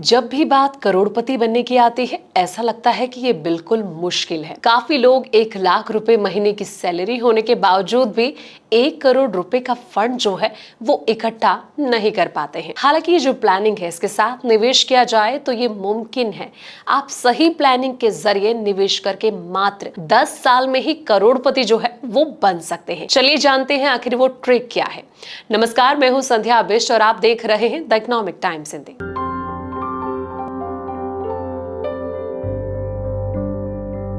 जब भी बात करोड़पति बनने की आती है, ऐसा लगता है कि ये बिल्कुल मुश्किल है। काफी लोग 1 लाख रुपए महीने की सैलरी होने के बावजूद भी 1 करोड़ रुपए का फंड जो है वो इकट्ठा नहीं कर पाते हैं। हालांकि ये जो प्लानिंग है, इसके साथ निवेश किया जाए तो ये मुमकिन है। आप सही प्लानिंग के जरिए निवेश करके मात्र 10 साल में ही करोड़पति जो है वो बन सकते हैं। चलिए जानते हैं आखिर वो ट्रिक क्या है। नमस्कार, मैं हूं संध्या बिष्ट और आप देख रहे हैं द इकोनॉमिक टाइम्स हिंदी।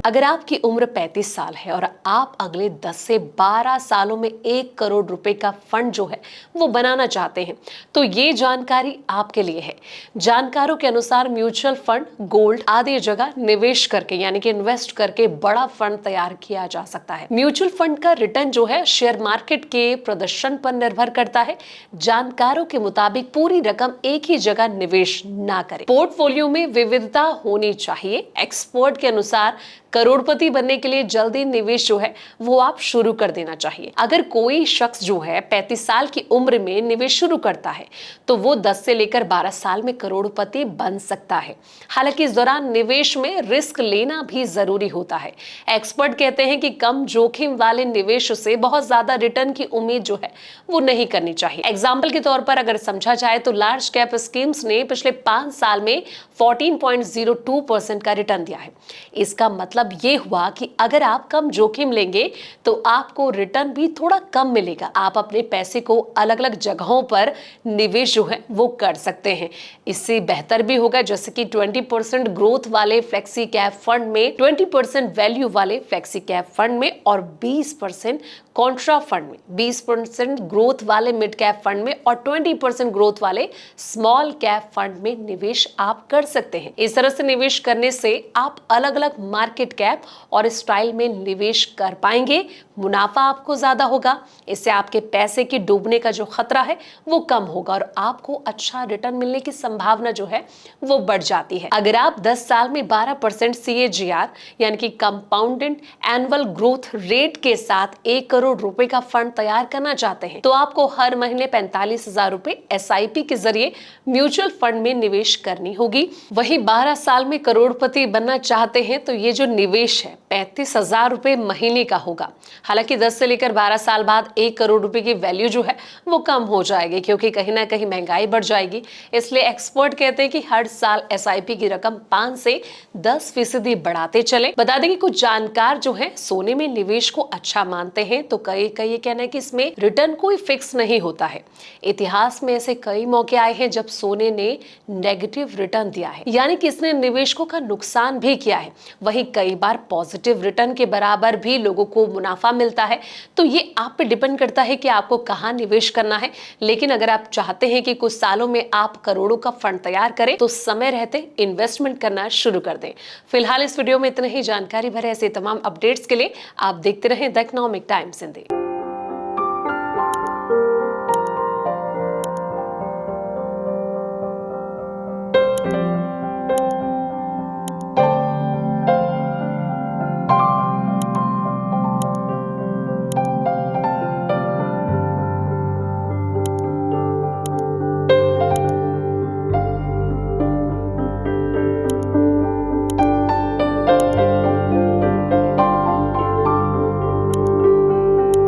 अगर आपकी उम्र 35 साल है और आप अगले 10 से 12 सालों में 1 करोड़ रुपए का फंड जो है वो बनाना चाहते हैं, तो ये जानकारी आपके लिए है। जानकारों के अनुसार म्यूचुअल फंड, गोल्ड आदि जगह निवेश करके यानी कि इन्वेस्ट करके बड़ा फंड तैयार किया जा सकता है। म्यूचुअल फंड का रिटर्न जो है शेयर मार्केट के प्रदर्शन पर निर्भर करता है। जानकारों के मुताबिक पूरी रकम एक ही जगह निवेश ना करें। पोर्टफोलियो में विविधता होनी चाहिए। एक्सपर्ट के अनुसार करोड़पति बनने के लिए जल्दी निवेश जो है वो आप शुरू कर देना चाहिए। अगर कोई शख्स जो है 35 साल की उम्र में निवेश शुरू करता है तो वो 10 से लेकर 12 साल में करोड़पति बन सकता है। हालांकि इस दौरान निवेश में रिस्क लेना भी जरूरी होता है। एक्सपर्ट कहते हैं कि कम जोखिम वाले निवेश से बहुत ज्यादा रिटर्न की उम्मीद जो है वो नहीं करनी चाहिए। एग्जाम्पल के तौर पर अगर समझा जाए तो लार्ज कैप स्कीम्स ने पिछले 5 साल में 14.02% का रिटर्न दिया है। इसका मतलब ये हुआ कि अगर आप कम जोखिम लेंगे तो आपको रिटर्न भी थोड़ा कम मिलेगा। आप अपने पैसे को अलग अलग जगहों पर निवेश जो है वो कर सकते हैं। इससे बेहतर भी होगा, जैसे कि 20% ग्रोथ वाले फ्लेक्सी कैप फंड में, 20% वैल्यू वाले फ्लेक्सी कैप फंड में और 20% कॉन्ट्रा फंड में, 20% ग्रोथ वाले मिड कैप फंड में और 20% ग्रोथ वाले स्मॉल कैप फंड में निवेश आप कर सकते हैं। इस तरह से निवेश करने से आप अलग अलग मार्केट कैप और स्टाइल में निवेश कर पाएंगे। मुनाफा आपको ज्यादा होगा। इससे आपके पैसे के डूबने का जो खतरा है वो कम होगा और आपको अच्छा रिटर्न मिलने की संभावना जो है वो बढ़ जाती है। अगर आप 10 साल में 12% CAGR यानी कि कंपाउंडेड एनुअल ग्रोथ रेट के साथ 1 करोड़ रुपए का फंड तैयार करना चाहते हैं तो आपको हर महीने 45,000 रुपए SIP के जरिए म्यूचुअल फंड में निवेश करनी होगी। वही 12 साल में करोड़पति बनना चाहते हैं तो ये जो निवेश है 35,000 रुपए महीने का होगा। हालांकि 10 से लेकर 12 साल बाद 1 करोड़ रुपए की वैल्यू जो है वो कम हो जाएगी, क्योंकि कहीं ना कहीं महंगाई बढ़ जाएगी। इसलिए एक्सपर्ट कहते हैं कि हर साल SIP की रकम 5 से 10% बढ़ाते चले। बता दें कि कुछ जानकार जो है सोने में निवेश को अच्छा मानते हैं, तो कई ये कहना है कि इसमें रिटर्न कोई फिक्स नहीं होता है। इतिहास में ऐसे कई मौके आए हैं जब सोने ने नेगेटिव रिटर्न दिया है, यानी कि इसने निवेशकों का नुकसान भी किया है। वहीं कई बार पॉजिटिव रिटर्न के बराबर भी लोगों को मुनाफा मिलता है। तो ये आप पे डिपेंड करता है कि आपको कहां निवेश करना है। लेकिन अगर आप चाहते हैं कि कुछ सालों में आप करोड़ों का फंड तैयार करें तो समय रहते इन्वेस्टमेंट करना शुरू कर दें। फिलहाल इस वीडियो में इतना ही। जानकारी भरे ऐसे तमाम अपडेट्स के लिए आप देखते रहें द इकोनॉमिक टाइम्स हिंदी।